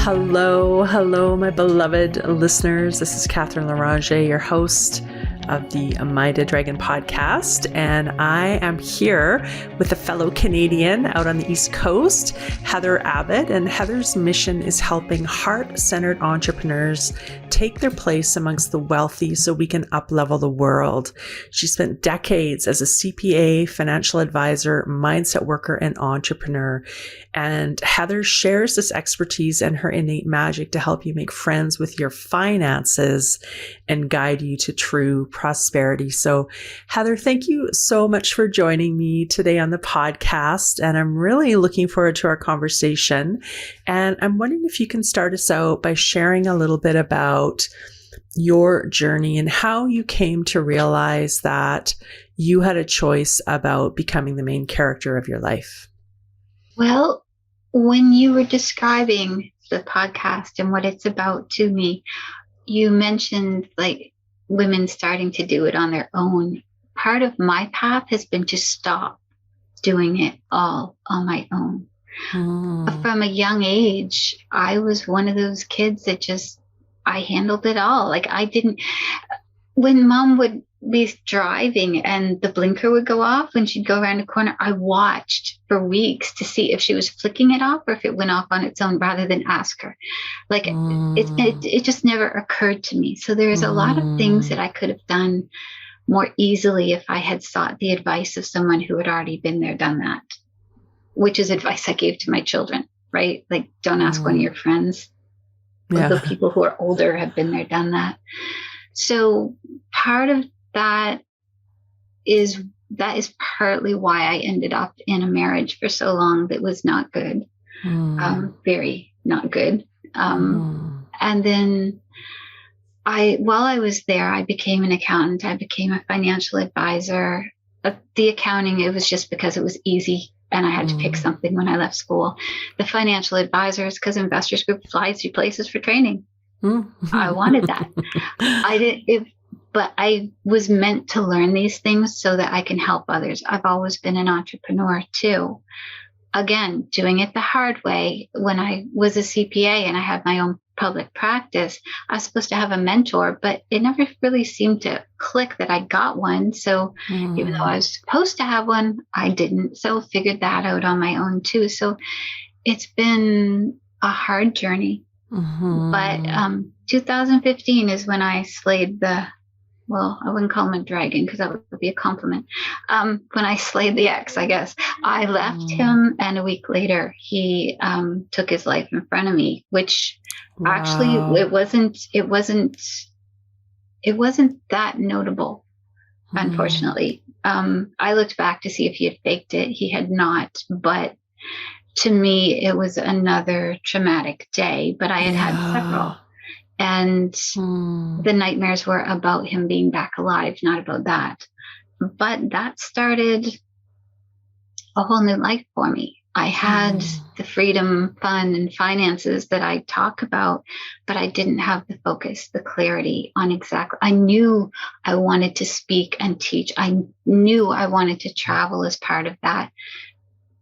Hello, my beloved listeners. This is Katherine Larange, your host of the Amida Dragon podcast, and I am here with a fellow Canadian out on the East Coast, Heather Abbott, and Heather's mission is helping heart-centered entrepreneurs take their place amongst the wealthy so we can up-level the world. She spent decades as a CPA, financial advisor, mindset worker, and entrepreneur, and Heather shares this expertise and her innate magic to help you make friends with your finances and guide you to true prosperity. So, Heather, thank you so much for joining me today on the podcast. And I'm really looking forward to our conversation. And I'm wondering if you can start us out by sharing a little bit about your journey and how you came to realize that you had a choice about becoming the main character of your life. Well, when you were describing the podcast and what it's about to me, you mentioned like women starting to do it on their own. Part of my path has been to stop doing it all on my own. From a young age, I was one of those kids that I handled it all. Like when mom would be driving and the blinker would go off when she'd go around a corner, I watched for weeks to see if she was flicking it off or if it went off on its own rather than ask her. Like it just never occurred to me. So there's a lot of things that I could have done more easily if I had sought the advice of someone who had already been there, done that, which is advice I gave to my children, right? Like, don't ask one of your friends. Yeah. The people who are older have been there, done that. So part of that is partly why I ended up in a marriage for so long that was not good, very not good. And then while I was there, I became an accountant. I became a financial advisor. The accounting, it was just because it was easy and I had to pick something when I left school. The financial advisor is because Investors Group flies you places for training. I wanted that. But I was meant to learn these things so that I can help others. I've always been an entrepreneur too. Again, doing it the hard way. When I was a CPA and I had my own public practice, I was supposed to have a mentor, but it never really seemed to click that I got one. So even though I was supposed to have one, I didn't. So figured that out on my own too. So it's been a hard journey. But 2015 is when I slayed I wouldn't call him a dragon because that would be a compliment. When I slayed the ex, I guess, I left him, and a week later he took his life in front of me, which actually it wasn't that notable, unfortunately. I looked back to see if he had faked it. He had not, but to me, it was another traumatic day, but I had several. And the nightmares were about him being back alive, not about that. But that started a whole new life for me. I had the freedom, fun, and finances that I talk about, but I didn't have the focus, the clarity on exactly. I knew I wanted to speak and teach. I knew I wanted to travel as part of that.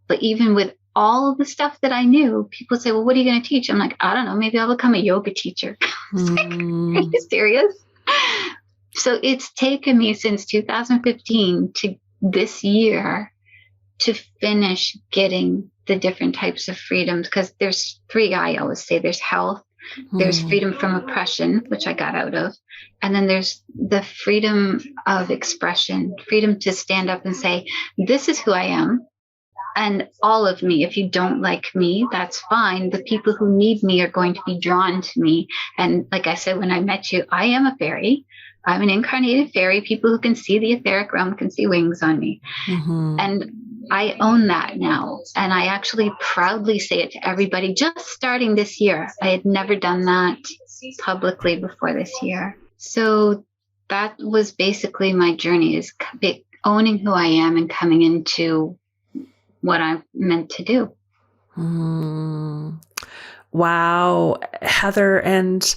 But even with all of the stuff that I knew, people say, well, what are you going to teach? I'm like, I don't know. Maybe I'll become a yoga teacher. Like, are you serious? So it's taken me since 2015 to this year to finish getting the different types of freedoms, because there's three. I always say there's health, there's freedom from oppression, which I got out of, and then there's the freedom of expression, freedom to stand up and say, this is who I am. And all of me, if you don't like me, that's fine. The people who need me are going to be drawn to me. And like I said, when I met you, I am a fairy. I'm an incarnated fairy. People who can see the etheric realm can see wings on me. And I own that now. And I actually proudly say it to everybody, just starting this year. I had never done that publicly before this year. So that was basically my journey, is owning who I am and coming into what I'm meant to do. Wow, Heather. And,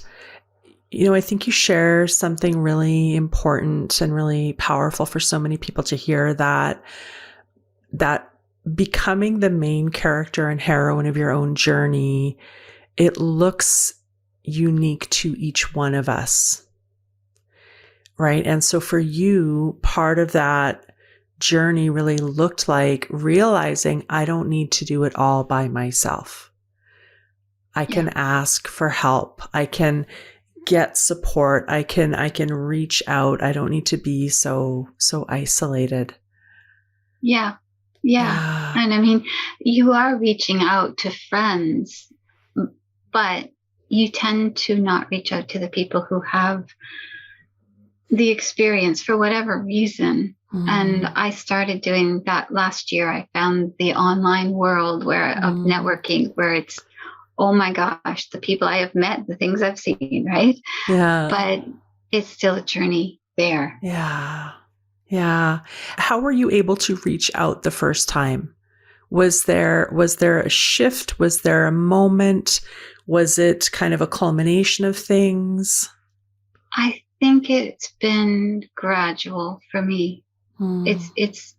I think you share something really important and really powerful for so many people to hear, that becoming the main character and heroine of your own journey it looks unique to each one of us. Right. And so for you, part of that journey really looked like realizing I don't need to do it all by myself. I can ask for help. I can get support. I can reach out. I don't need to be so isolated. Yeah. And I mean, you are reaching out to friends, but you tend to not reach out to the people who have the experience for whatever reason. And I started doing that last year. I found the online world of networking where it's, oh my gosh, the people I have met, the things I've seen, right? Yeah. But it's still a journey there. Yeah. How were you able to reach out the first time? Was there a shift? Was there a moment? Was it kind of a culmination of things? I think it's been gradual for me. It's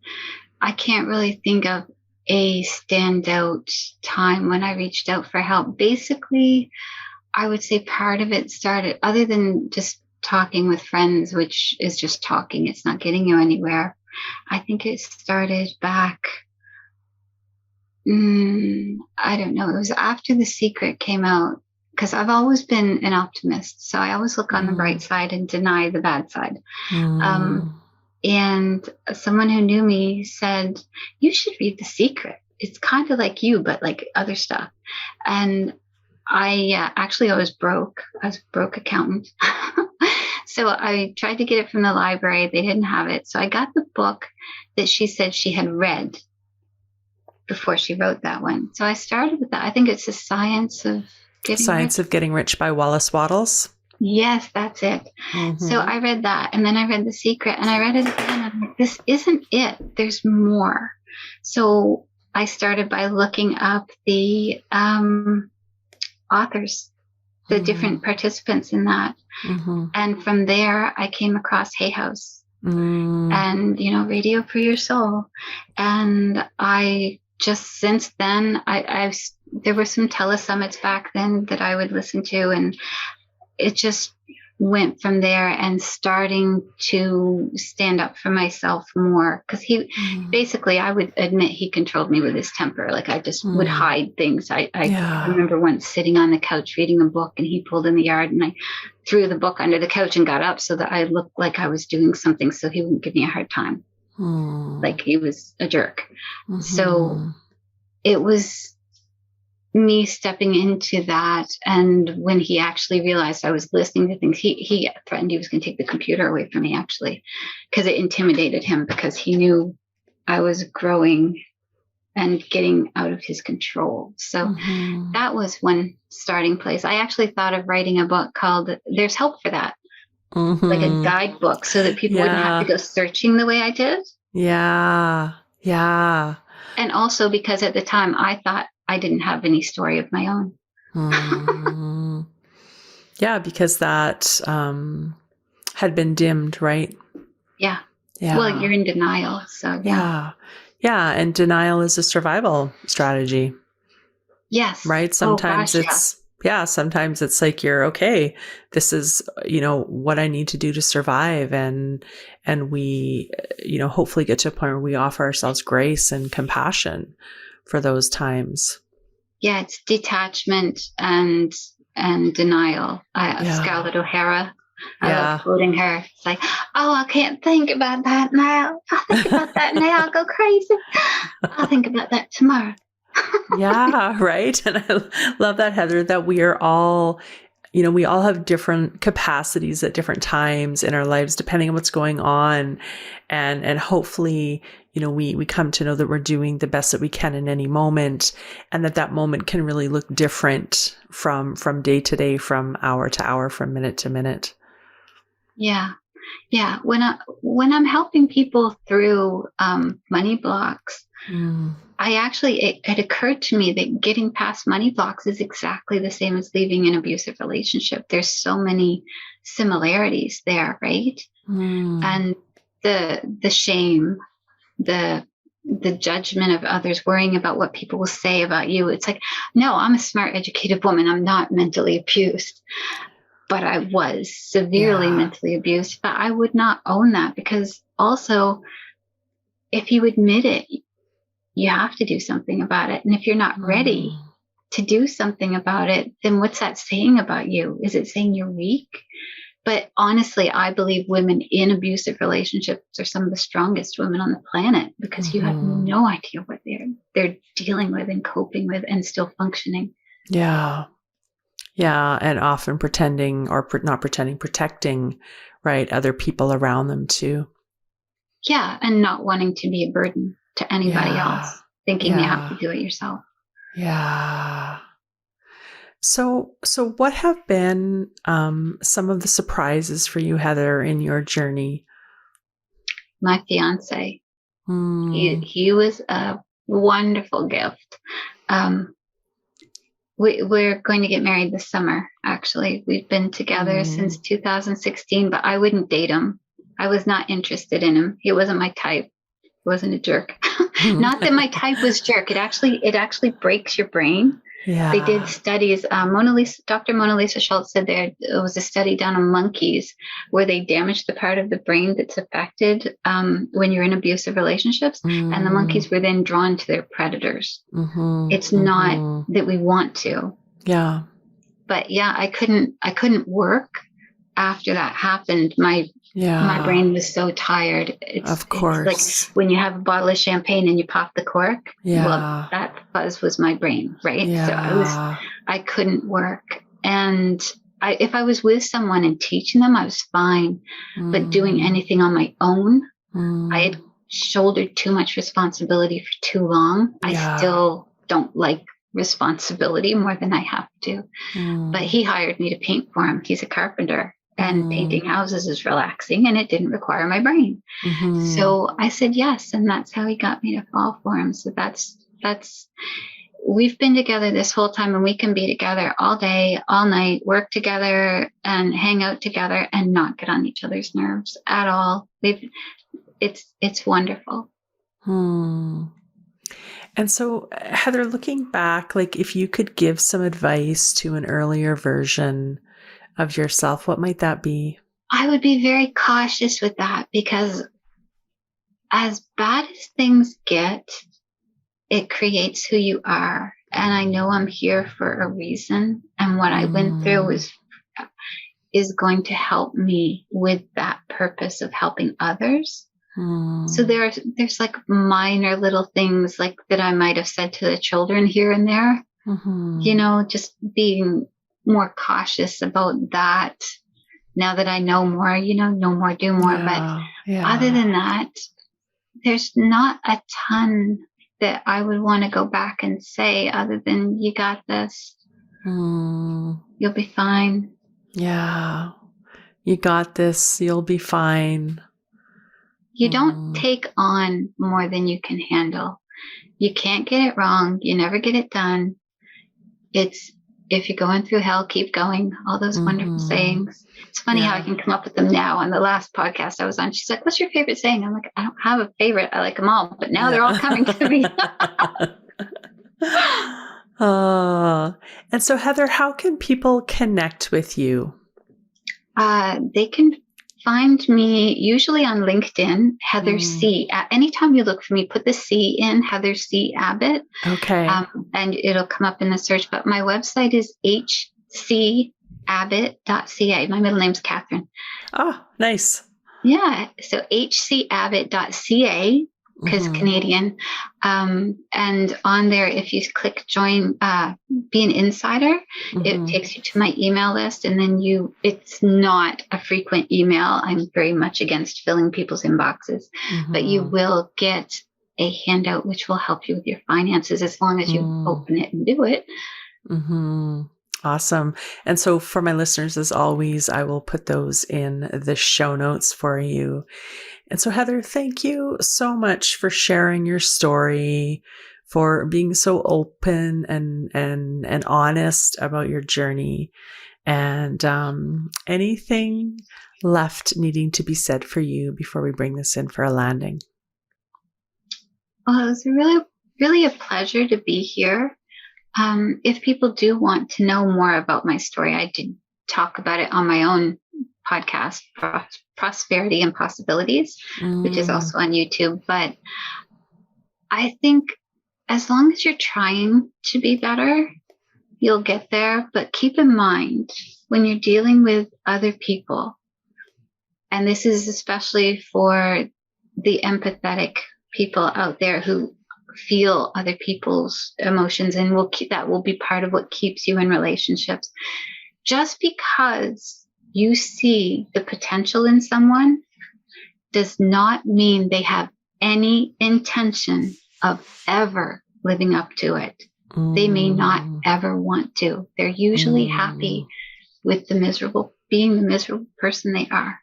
I can't really think of a standout time when I reached out for help. Basically, I would say part of it started, other than just talking with friends, which is just talking, it's not getting you anywhere. I think it started back, I don't know, it was after The Secret came out, because I've always been an optimist. So I always look on the bright side and deny the bad side. And someone who knew me said, you should read The Secret. It's kind of like you, but like other stuff. And I was broke. I was a broke accountant. So I tried to get it from the library. They didn't have it. So I got the book that she said she had read before she wrote that one. So I started with that. I think it's The Science of Getting Rich by Wallace Wattles. Yes, that's it. So I read that, and then I read The Secret, and I read it again. I'm like, this isn't it. There's more. So I started by looking up the authors, the different participants in that. And from there, I came across Hay House and, Radio for Your Soul. And I just, since then, there were some telesummits back then that I would listen to, and it just went from there, and starting to stand up for myself more, because he basically, I would admit, he controlled me with his temper. Like I just would hide things. I remember once sitting on the couch reading a book, and he pulled in the yard, and I threw the book under the couch and got up so that I looked like I was doing something so he wouldn't give me a hard time, like he was a jerk. So it was me stepping into that. And when he actually realized I was listening to things, he threatened he was going to take the computer away from me, actually, because it intimidated him, because he knew I was growing and getting out of his control. So that was one starting place. I actually thought of writing a book called There's Help for That, like a guidebook, so that people wouldn't have to go searching the way I did. Yeah. And also because at the time I thought I didn't have any story of my own. Yeah, because that had been dimmed, right? Yeah. Well, you're in denial. So yeah. And denial is a survival strategy. Yes. Right? Sometimes sometimes it's like, you're okay. This is, what I need to do to survive. And we, hopefully get to a point where we offer ourselves grace and compassion for those times. Yeah, it's detachment and denial. Scarlett O'Hara, I love quoting her. It's like, oh, I can't think about that now. I'll think about that now. I'll go crazy. I'll think about that tomorrow. Yeah, right. And I love that, Heather, that we are all, we all have different capacities at different times in our lives, depending on what's going on. And hopefully, we come to know that we're doing the best that we can in any moment, and that moment can really look different from day to day, from hour to hour, from minute to minute. Yeah. When I'm helping people through money blocks, it occurred to me that getting past money blocks is exactly the same as leaving an abusive relationship. There's so many similarities there, right? And the shame, the the judgment of others, worrying about what people will say about you. It's like, no, I'm a smart, educated woman. I'm not mentally abused. But I was severely mentally abused. But I would not own that, because also, if you admit it, you have to do something about it. And if you're not ready to do something about it, then what's that saying about you? Is it saying you're weak? But honestly, I believe women in abusive relationships are some of the strongest women on the planet, because you have no idea what they're dealing with and coping with and still functioning. Yeah. Yeah. And often pretending, or not pretending, protecting, right, other people around them too. Yeah. And not wanting to be a burden to anybody else, thinking you have to do it yourself. Yeah. So what have been some of the surprises for you, Heather, in your journey? My fiance, he was a wonderful gift. We're going to get married this summer, actually. We've been together since 2016, but I wouldn't date him. I was not interested in him. He wasn't my type. He wasn't a jerk. Not that my type was jerk. It actually breaks your brain. Yeah. They did studies. Dr. Mona Lisa Schultz said there was a study done on monkeys where they damaged the part of the brain that's affected when you're in abusive relationships, and the monkeys were then drawn to their predators. It's not that we want to. Yeah. But yeah, I couldn't work after that happened. My brain was so tired. Of course. It's like when you have a bottle of champagne and you pop the cork. Yeah. Well, that fuzz was my brain, right? Yeah. So I couldn't work. And if I was with someone and teaching them, I was fine. But doing anything on my own, I had shouldered too much responsibility for too long. I still don't like responsibility more than I have to. But he hired me to paint for him. He's a carpenter. And painting houses is relaxing, and it didn't require my brain. So I said yes, and that's how he got me to fall for him. So that's we've been together this whole time, and we can be together all day, all night, work together and hang out together and not get on each other's nerves at all. It's wonderful. And so, Heather, looking back, like if you could give some advice to an earlier version of yourself, what might that be? I would be very cautious with that, because as bad as things get, it creates who you are. And I know I'm here for a reason. And what I went through is going to help me with that purpose of helping others. So there's like minor little things like that I might have said to the children here and there, just being more cautious about that now that I know more, know more, do more. But other than that, there's not a ton that I would want to go back and say other than you got this. You'll be fine. Yeah. You got this. You'll be fine. You don't take on more than you can handle. You can't get it wrong. You never get it done. If you're going through hell, keep going. All those wonderful sayings. It's funny how I can come up with them now. On the last podcast I was on, she's like, what's your favorite saying? I'm like, I don't have a favorite. I like them all, but now they're all coming to me. And so, Heather, how can people connect with you? They can find me usually on LinkedIn, Heather C. Anytime you look for me, put the C in, Heather C. Abbott. Okay. And it'll come up in the search. But my website is hcabbott.ca. My middle name's Katherine. Oh, nice. Yeah. So hcabbott.ca, because Canadian. And on there, if you click join, be an insider, it takes you to my email list. And then it's not a frequent email. I'm very much against filling people's inboxes, but you will get a handout which will help you with your finances as long as you open it and do it. Awesome. And so for my listeners, as always, I will put those in the show notes for you. And so, Heather, thank you so much for sharing your story, for being so open and honest about your journey, and anything left needing to be said for you before we bring this in for a landing? Well, it was really, really a pleasure to be here. If people do want to know more about my story, I did talk about it on my own podcast, Prosperity and Possibilities, which is also on YouTube. But I think as long as you're trying to be better, you'll get there. But keep in mind, when you're dealing with other people, and this is especially for the empathetic people out there who feel other people's emotions, and that will be part of what keeps you in relationships. Just because you see the potential in someone does not mean they have any intention of ever living up to it. They may not ever want to. They're usually happy with being the miserable person they are.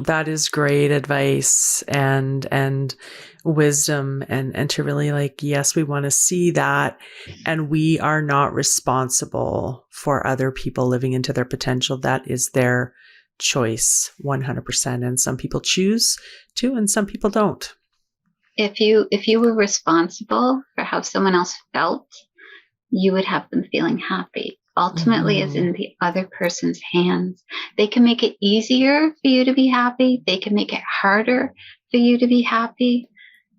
That is great advice and wisdom, and to really yes, we want to see that, and we are not responsible for other people living into their potential. That is their choice 100%. And some people choose to, and some people don't. If you were responsible for how someone else felt, you would have them feeling happy. Ultimately, is in the other person's hands. They can make it easier for you to be happy. They can make it harder for you to be happy,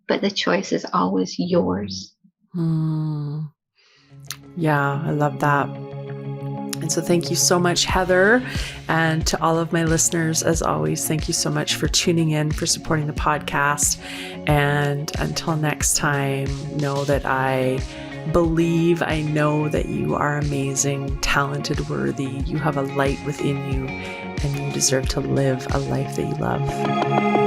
but the choice is always yours. Yeah, I love that. And so thank you so much, Heather. And to all of my listeners, as always, thank you so much for tuning in, for supporting the podcast. And until next time, know that I know that you are amazing, talented, worthy. You have a light within you, and you deserve to live a life that you love.